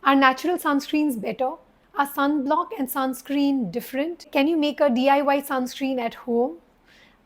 Are natural sunscreens better? Are sunblock and sunscreen different? Can you make a DIY sunscreen at home?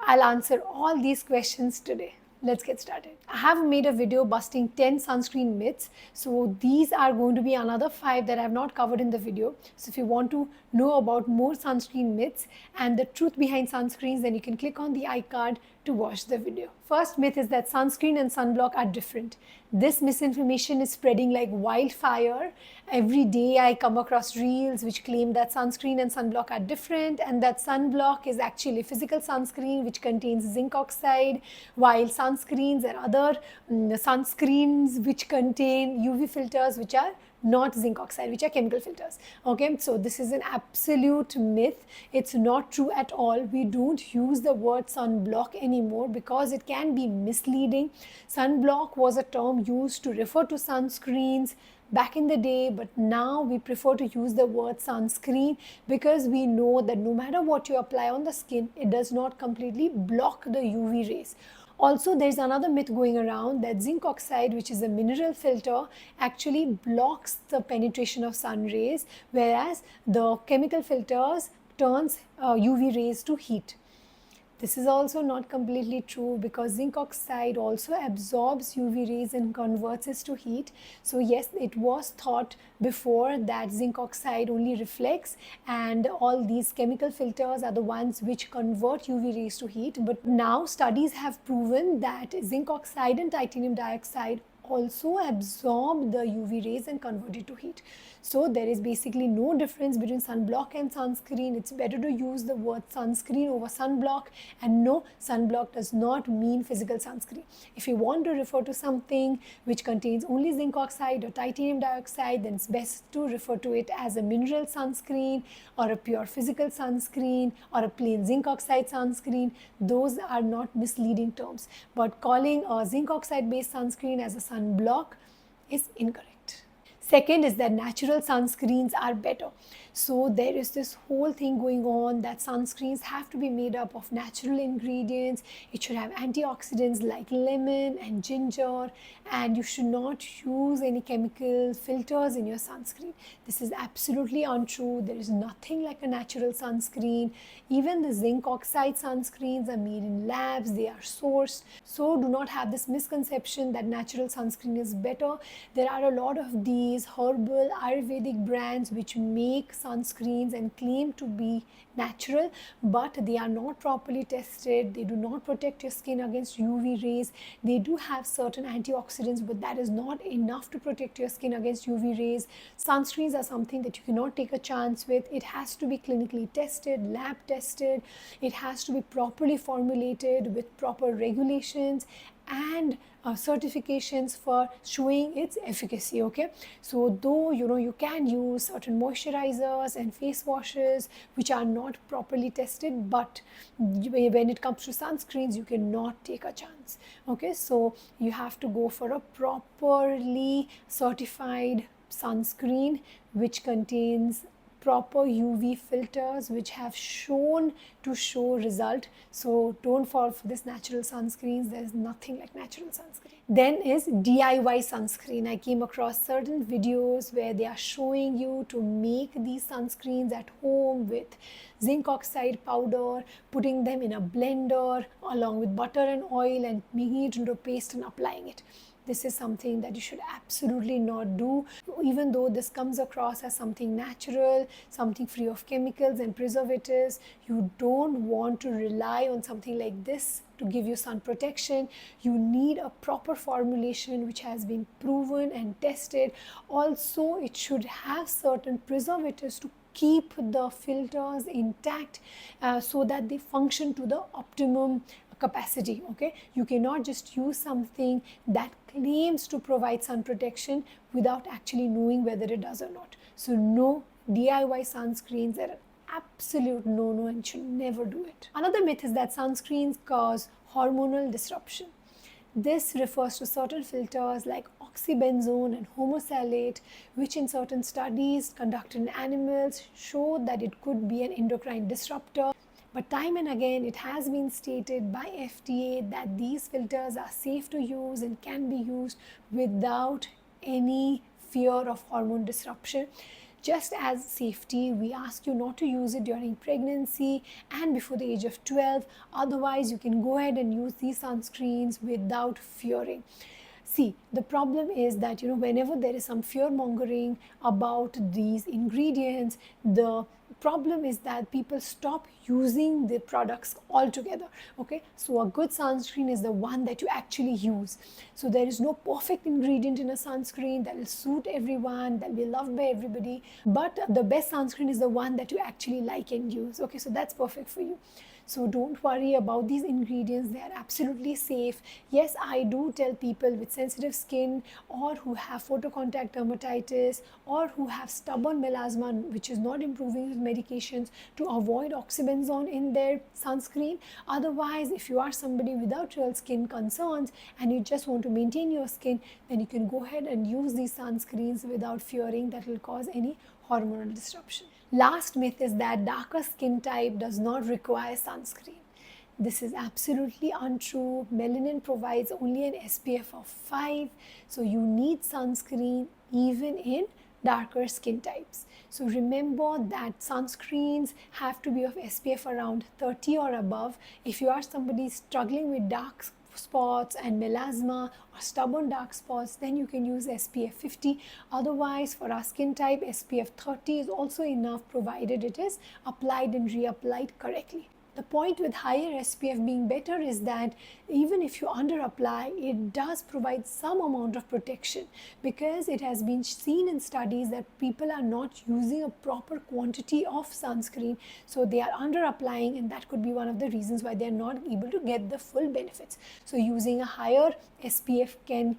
I'll answer all these questions today. Let's get started. I have made a video busting 10 sunscreen myths. So these are going to be another 5 that I have not covered in the video. So if you want to know about more sunscreen myths and the truth behind sunscreens, then you can click on the iCard to watch the video. First myth is that sunscreen and sunblock are different. This misinformation is spreading like wildfire. Every day I come across reels which claim that sunscreen and sunblock are different and that sunblock is actually physical sunscreen which contains zinc oxide, while sunscreens are other sunscreens which contain UV filters which are not zinc oxide, which are chemical filters. Okay, so this is an absolute myth. It's not true at all. We don't use the word sunblock anymore because it can be misleading. Sunblock was a term used to refer to sunscreens back in the day, but now we prefer to use the word sunscreen because we know that no matter what you apply on the skin, it does not completely block the UV rays. Also, there's another myth going around that zinc oxide, which is a mineral filter, actually blocks the penetration of sun rays, whereas the chemical filters turns UV rays to heat. This is also not completely true because zinc oxide also absorbs UV rays and converts it to heat. So yes, it was thought before that zinc oxide only reflects and all these chemical filters are the ones which convert UV rays to heat. But now studies have proven that zinc oxide and titanium dioxide also absorb the UV rays and convert it to heat. So there is basically no difference between sunblock and sunscreen. It's better to use the word sunscreen over sunblock, and no, sunblock does not mean physical sunscreen. If you want to refer to something which contains only zinc oxide or titanium dioxide, then it's best to refer to it as a mineral sunscreen or a pure physical sunscreen or a plain zinc oxide sunscreen. Those are not misleading terms, but calling a zinc oxide based sunscreen as a sunblock is incorrect. Second is that natural sunscreens are better. So there is this whole thing going on that sunscreens have to be made up of natural ingredients. It should have antioxidants like lemon and ginger, and you should not use any chemical filters in your sunscreen. This is absolutely untrue. There is nothing like a natural sunscreen. Even the zinc oxide sunscreens are made in labs, they are sourced. So do not have this misconception that natural sunscreen is better. There are a lot of these herbal Ayurvedic brands which make sunscreens and claim to be natural, but they are not properly tested. They do not protect your skin against UV rays. They do have certain antioxidants, but that is not enough to protect your skin against UV rays. Sunscreens are something that you cannot take a chance with. It has to be clinically tested, lab tested. It has to be properly formulated with proper regulations and certifications for showing its efficacy. Okay, so though you can use certain moisturizers and face washes which are not properly tested, but when it comes to sunscreens you cannot take a chance. Okay, so you have to go for a properly certified sunscreen which contains proper UV filters which have shown to show result. So don't fall for this natural sunscreens. There is nothing like natural sunscreen. Then is DIY sunscreen. I came across certain videos where they are showing you to make these sunscreens at home with zinc oxide powder, putting them in a blender along with butter and oil and making it into a paste and applying it. This is something that you should absolutely not do. Even though this comes across as something natural, something free of chemicals and preservatives, you don't want to rely on something like this to give you sun protection. You need a proper formulation which has been proven and tested. Also, it should have certain preservatives to keep the filters intact so that they function to the optimum capacity. Okay, you cannot just use something that claims to provide sun protection without actually knowing whether it does or not. So no, DIY sunscreens are an absolute no-no and should never do it. Another myth is that sunscreens cause hormonal disruption. This refers to certain filters like oxybenzone and homosalate, which in certain studies conducted in animals show that it could be an endocrine disruptor. But time and again, it has been stated by FDA that these filters are safe to use and can be used without any fear of hormone disruption. Just as safety, we ask you not to use it during pregnancy and before the age of 12. Otherwise, you can go ahead and use these sunscreens without fearing. See, the problem is that, whenever there is some fear mongering about these ingredients, the problem is that people stop using the products altogether. Okay, so a good sunscreen is the one that you actually use. So there is no perfect ingredient in a sunscreen that will suit everyone, that will be loved by everybody, but the best sunscreen is the one that you actually like and use. Okay, so that's perfect for you. So don't worry about these ingredients, they are absolutely safe. Yes, I do tell people with sensitive skin or who have photocontact dermatitis or who have stubborn melasma which is not improving with medications to avoid oxybenzone in their sunscreen. Otherwise, if you are somebody without real skin concerns and you just want to maintain your skin, then you can go ahead and use these sunscreens without fearing that will cause any hormonal disruption. Last myth is that darker skin type does not require sunscreen. This is absolutely untrue. Melanin provides only an SPF of 5, so you need sunscreen even in darker skin types. So remember that sunscreens have to be of SPF around 30 or above. If you are somebody struggling with dark spots and melasma or stubborn dark spots, then you can use SPF 50. Otherwise, for our skin type, SPF 30 is also enough provided it is applied and reapplied correctly. The point with higher SPF being better is that even if you under apply, it does provide some amount of protection, because it has been seen in studies that people are not using a proper quantity of sunscreen, so they are under applying, and that could be one of the reasons why they are not able to get the full benefits. So using a higher SPF can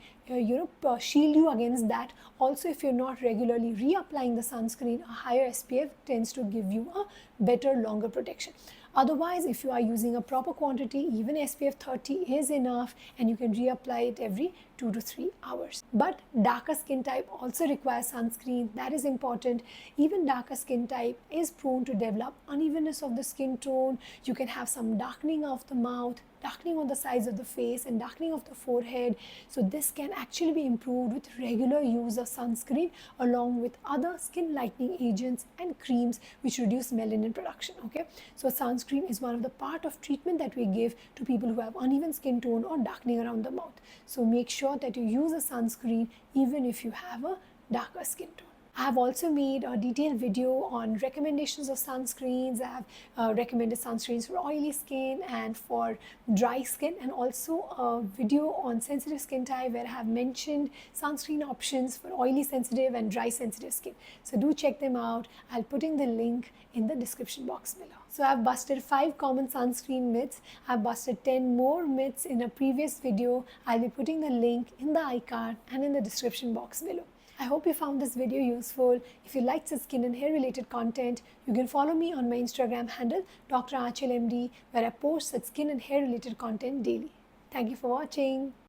shield you against that. Also, if you're not regularly reapplying the sunscreen, a higher SPF tends to give you a better, longer protection. Otherwise, if you are using a proper quantity, even SPF 30 is enough, and you can reapply it every 2 to 3 hours. But darker skin type also requires sunscreen. That is important. Even darker skin type is prone to develop unevenness of the skin tone. You can have some darkening of the mouth, darkening on the sides of the face, and darkening of the forehead. So this can actually be improved with regular use of sunscreen along with other skin lightening agents and creams which reduce melanin production. Okay, so sunscreen is one of the part of treatment that we give to people who have uneven skin tone or darkening around the mouth. So make sure that you use a sunscreen even if you have a darker skin tone. I have also made a detailed video on recommendations of sunscreens. I have recommended sunscreens for oily skin and for dry skin, and also a video on sensitive skin type where I have mentioned sunscreen options for oily sensitive and dry sensitive skin. So do check them out. I'll put in the link in the description box below. So I've busted 5 common sunscreen myths. I've busted 10 more myths in a previous video. I'll be putting the link in the iCard and in the description box below. I hope you found this video useful. If you liked the skin and hair related content, you can follow me on my Instagram handle Dr. Achal MD, where I post such skin and hair related content daily. Thank you for watching.